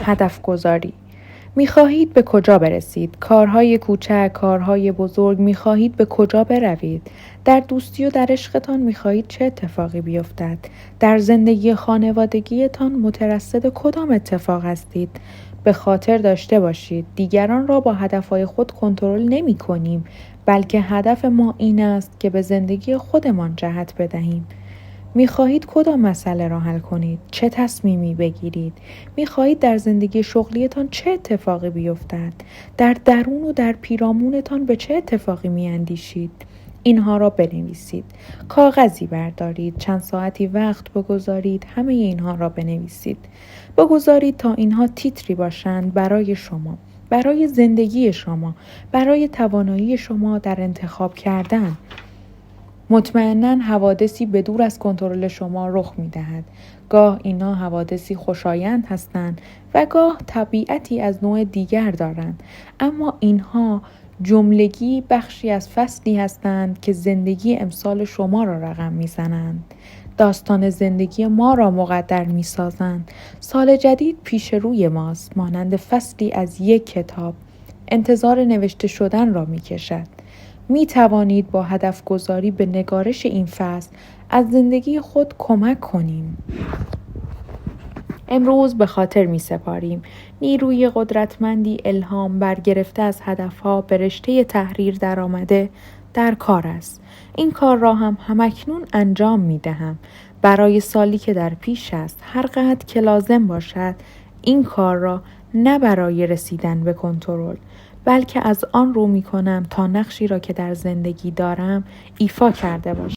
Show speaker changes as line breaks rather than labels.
هدف گذاری. می‌خواهید به کجا برسید؟ کارهای کوچک، کارهای بزرگ، می‌خواهید به کجا بروید؟ در دوستی و در عشقتان می‌خواهید چه اتفاقی بیفتد؟ در زندگی خانوادگیتان مترصد کدام اتفاق هستید؟ به خاطر داشته باشید دیگران را با هدفهای خود کنترل نمی‌کنیم، بلکه هدف ما این است که به زندگی خودمان جهت بدهیم. می‌خواهید کدام مسئله را حل کنید؟ چه تصمیمی بگیرید؟ می‌خواهید در زندگی شغلیتان چه اتفاقی بیفتد؟ در درون و در پیرامونتان به چه اتفاقی می‌اندیشید؟ اینها را بنویسید. کاغذی بردارید، چند ساعتی وقت بگذارید، همه اینها را بنویسید. بگذارید تا اینها تیتری باشند برای شما، برای زندگی شما، برای توانایی شما در انتخاب کردن. مطمئناً حوادثی به دور از کنترل شما رخ می‌دهد. گاه اینا حوادثی خوشایند هستند و گاه طبیعتی از نوع دیگر دارند، اما اینها جملگی بخشی از فصلی هستند که زندگی امسال شما را رقم می‌زنند. داستان زندگی ما را مقدر می‌سازند. سال جدید پیش روی ماست، مانند فصلی از یک کتاب. انتظار نوشته شدن را می‌کشد. می توانید با هدف گذاری به نگارش این فصل از زندگی خود کمک کنیم. امروز به خاطر می سپاریم نیروی قدرتمندی الهام برگرفته از هدفها به رشته تحریر درآمده در کار است. این کار را هم همکنون انجام می دهم. برای سالی که در پیش است، هر قدر که لازم باشد این کار را نه برای رسیدن به کنترل، بلکه از آن رو می کنم تا نقشی را که در زندگی دارم ایفا کرده باشم.